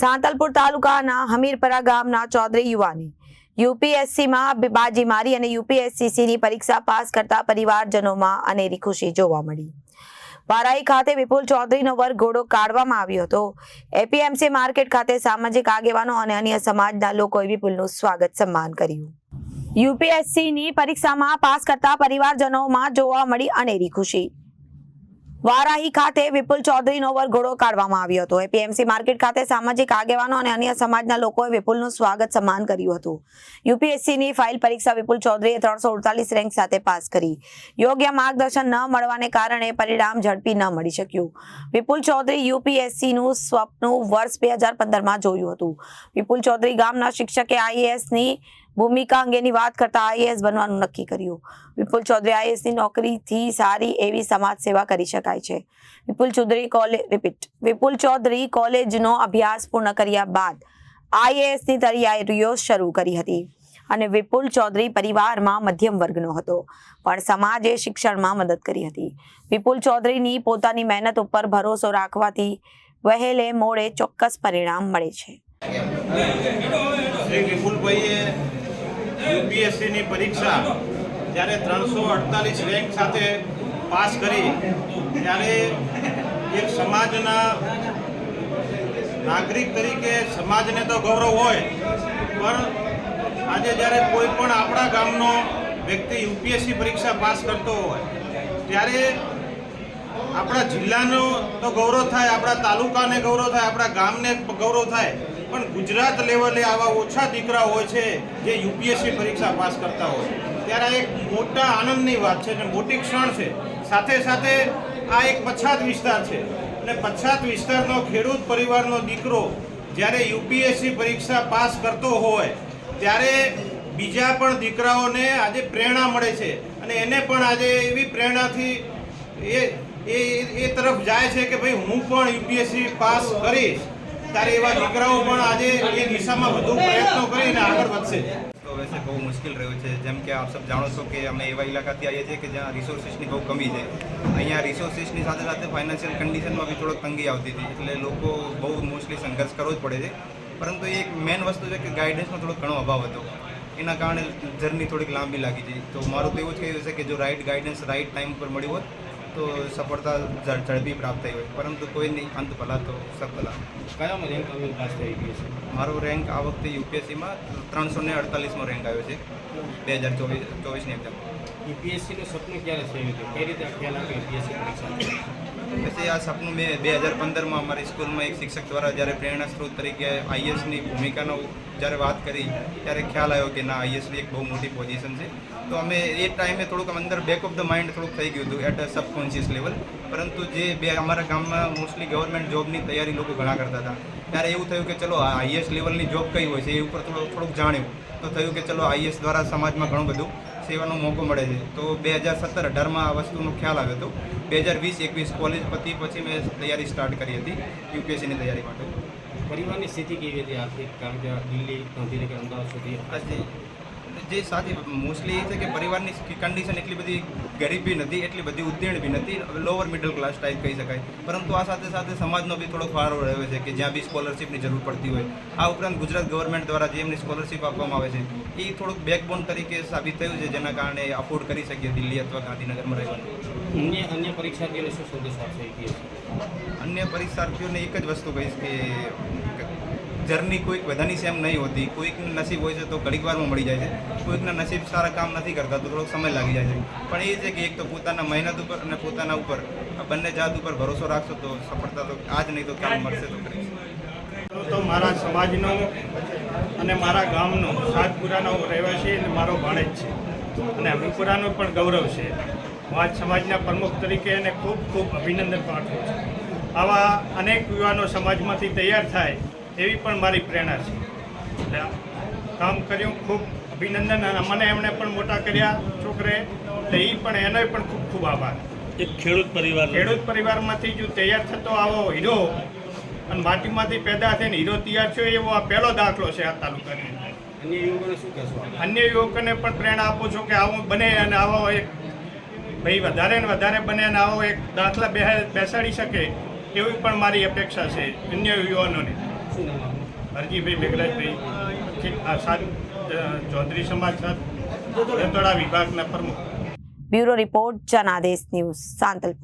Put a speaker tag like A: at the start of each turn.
A: સાંતલપુર તાલુકાના હમીરપરા ગામના ચૌધરી યુવાને યુપીએસસીમાં બાજી મારી અને યુપીએસસીની પરીક્ષા પાસ કરતા પરિવારજનોમાં અનેરી ખુશી જોવા મળી। વારાઈ ખાતે વિપુલ ચૌધરીનો વરઘોડો કાઢવામાં આવ્યો હતો। એપીએમસી માર્કેટ ખાતે સામાજિક આગેવાનો અને અન્ય સમાજના લોકોએ વિપુલનું સ્વાગત સન્માન કર્યું। યુપીએસસીની પરીક્ષામાં પાસ કરતા પરિવારજનોમાં જોવા મળી અનેરી ખુશી। વારાહી ખાતે વિપુલ ચૌધરીનો વરઘોડો કાઢવામાં આવ્યો હતો। એપીએમસી માર્કેટ ખાતે સામાજિક આગેવાનો અને અન્ય સમાજના લોકોએ વિપુલનું સ્વાગત સન્માન કર્યું હતું। યુપીએસસીની ફાઇલ પરીક્ષા વિપુલ ચૌધરીએ 348 રેન્ક સાથે પાસ કરી। યોગ્ય માર્ગદર્શન ન મળવાને કારણે પરિણામ ઝડપી ન મળી શક્યું। વિપુલ ચૌધરી યુપીએસસીનું સ્વપ્ન વર્ષ 2015માં જોયું હતું। વિપુલ ચૌધરી ગામના શિક્ષકે આઈએએસની ભૂમિકા અંગેની વાત કરતા આઈએએસ બનવાનું નક્કી કર્યું। વિપુલ ચૌધરી આઈએએસની નોકરીથી સારી એવી સમાજ સેવા કરી શકાય છે। વિપુલ ચૌધરી કોલેજનો અભ્યાસ પૂર્ણ કર્યા બાદ આઈએએસની તૈયારીઓ શરૂ કરી હતી અને વિપુલ ચૌધરી પરિવારમાં મધ્યમ વર્ગનો હતો, પણ સમાજે શિક્ષણમાં મદદ કરી હતી। વિપુલ ચૌધરીની પોતાની મહેનત ઉપર ભરોસો રાખવાથી વહેલે મોડે ચોક્કસ પરિણામ મળે છે।
B: શ્રી વિપુલભાઈએ યુપીએસસીની પરીક્ષા જ્યારે 348 રેન્ક સાથે પાસ કરી ત્યારે એક સમાજના નાગરિક તરીકે સમાજને તો ગૌરવ હોય, પણ આજે જ્યારે કોઈ પણ આપણા ગામનો વ્યક્તિ યુપીએસસી પરીક્ષા પાસ કરતો હોય ત્યારે આપણા જિલ્લાનો તો ગૌરવ થાય, આપણા તાલુકાને ગૌરવ થાય, આપણા ગામને ગૌરવ થાય, પણ ગુજરાત લેવલે આવા ઓછા દીકરા હોય છે જે યુપીએસસી પરીક્ષા પાસ કરતા હોય ત્યારે એક મોટા આનંદની વાત છે અને મોટી ક્ષણ છે। સાથે સાથે આ એક પછાત વિસ્તાર છે અને પછાત વિસ્તારનો ખેડૂત પરિવારનો દીકરો જ્યારે યુપીએસસી પરીક્ષા પાસ કરતો હોય ત્યારે બીજા પણ દીકરાઓને આજે પ્રેરણા મળે છે અને એને પણ આજે એવી પ્રેરણાથી એ તરફ જાય છે કે ભાઈ હું પણ યુપીએસસી પાસ કરીશ, ત્યારે એવા દીકરાઓ પણ આજે એ દિશામાં વધુ પ્રયત્નો કરીને આગળ વધશે।
C: તો વैसे બહુ મુશ્કેલ રહ્યું છે, જેમ કે આપ સબ જાણો છો કે અમે એવા ઇલાકાથી આવીએ છીએ કે જ્યાં રિસોર્સિસની બહુ કમી છે। અહીંયા રિસોર્સિસની સાથે સાથે ફાઇનાન્શિયલ કન્ડિશનમાં બી થોડોક તંગી આવતી હતી, એટલે લોકો બહુ મોસ્ટલી સંઘર્ષ કરવો જ પડે છે। પરંતુ એક મેઇન વસ્તુ છે કે ગાઈડન્સનો થોડો ઘણો અભાવ હતો, એના કારણે જર્ની થોડીક લાંબી લાગી હતી। તો મારું તો એવું જ કહેવું છે કે જો રાઇટ ગાઈડન્સ રાઇટ ટાઈમ પર મળ્યું હોત તો સફળતા ઝડપી પ્રાપ્ત થઈ હોય, પરંતુ કોઈ નહીં, અંત ભલા તો સબ ભલા।
D: કયામાં રેન્ક હવે પાસ થઈ ગયો છે?
C: મારો રેન્ક આ વખતે યુપીએસસીમાં 348મો રેન્ક આવ્યો છે 2024ની એક્ઝામ।
D: યુપીએસસીનું સપનું ક્યારે થયું હતું? કઈ રીતે ખ્યાલ આવ્યો યુપીએસસી પરીક્ષા?
C: પછી આ સપનું મેં 2015માં અમારી સ્કૂલમાં એક શિક્ષક દ્વારા જ્યારે પ્રેરણા સ્ત્રોત તરીકે આઈએસની ભૂમિકાનો જ્યારે વાત કરી ત્યારે ખ્યાલ આવ્યો કે ના, આઈએસની એક બહુ મોટી પોઝિશન છે। તો અમે એ ટાઈમે થોડુંક અંદર બેક ઓફ ધ માઇન્ડ થોડુંક થઈ ગયું હતું એટ અ સબકોન્શિયસ લેવલ, પરંતુ જે અમારા ગામમાં મોસ્ટલી ગવર્મેન્ટ જોબની તૈયારી લોકો ઘણા કરતા હતા ત્યારે એવું થયું કે ચલો આઈએસ લેવલની જોબ કઈ હોય છે એ ઉપર થોડુંક જાણ્યું, તો થયું કે ચલો આઈએસ દ્વારા સમાજમાં ઘણું બધું સેવાનો મોકો મળે છે। તો 2017-18માં આ વસ્તુનો ખ્યાલ આવ્યો હતો। 2020-21 કોલેજ પછી મેં તૈયારી સ્ટાર્ટ કરી હતી યુપીએસસીની તૈયારી માટે।
D: પરિવારની સ્થિતિ કેવી હતી આર્થિક? કારણ કે દિલ્હી, ગાંધીનગર, અમદાવાદ સુધી
C: આજે જે સાચી મોસ્ટલી એ છે કે પરિવારની કન્ડિશન એટલી બધી ગરીબ બી નથી, એટલી બધી ઉત્તીર્ણ બી નથી, લોઅર મિડલ ક્લાસ ટાઈપ કહી શકાય, પરંતુ આ સાથે સાથે સમાજનો બી થોડો ફાળો રહ્યો છે કે જ્યાં બી સ્કોલરશિપની જરૂર પડતી હોય। આ ઉપરાંત ગુજરાત ગવર્મેન્ટ દ્વારા જે એમની સ્કોલરશિપ આપવામાં આવે છે એ થોડુંક બેકબોન તરીકે સાબિત થયું છે, જેના કારણે અફોર્ડ કરી શકીએ દિલ્હી અથવા ગાંધીનગરમાં રહેવાનું।
D: અન્ય પરીક્ષાર્થીઓને શું સંદેશો આપશે યુપીએસસી?
C: અન્ય પરીક્ષાર્થીઓને એક જ વસ્તુ કહીશ કે જર્ની કોઈક બધાની સેમ નહીં હોતી, કોઈકનું નસીબ હોય છે તો ઘડીક વારમાં મળી જાય છે, કોઈકના નસીબ સારા કામ નથી કરતા તો થોડોક સમય લાગી જાય છે, પણ એ છે કે એક તો પોતાના મહેનત ઉપર અને પોતાના ઉપર બંને જાત ઉપર ભરોસો રાખશો તો સફળતા તો આજ નહીં તો ક્યારે મળશે તો કરીશ।
B: તો મારા સમાજનો અને મારા ગામનો સાતપુરાનો રહેવાસી અને મારો ભાણેજ છે અને હમીરપુરાનો પણ ગૌરવ છે। હું આજ સમાજના પ્રમુખ તરીકે એને ખૂબ ખૂબ અભિનંદન પાઠવું છું। આવા અનેક યુવાનો સમાજમાંથી તૈયાર થાય એવી પણ મારી પ્રેરણા છે। એટલે કામ કર્યું, ખૂબ અભિનંદન, અને મને એમણે પણ મોટા કર્યા છોકરે, એટલે એ પણ એનો પણ ખૂબ ખૂબ આભાર।
D: એક ખેડૂત
B: પરિવારમાંથી જો તૈયાર થતો આવો હીરો અને માટીમાંથી પેદા થઈને હીરો તૈયાર થયો એવો આ પહેલો દાખલો છે આ તાલુકાની અંદર।
D: અન્ય યુવકોને શું કહેશો?
B: અન્ય યુવકોને પણ પ્રેરણા આપું છું કે આવું બને અને આવો એક ભાઈ વધારે ને વધારે બને અને આવો એક દાખલા બેસાડી શકે એવી પણ મારી અપેક્ષા છે અન્ય યુવાનોને।
D: શું નામ આપનું?
E: હરજીભાઈ મેઘરાજભાઈ ચૌધરી સમાજ રતોડા વિભાગના પ્રમુખ.
A: Bureau report Janadesh news, Santalpur.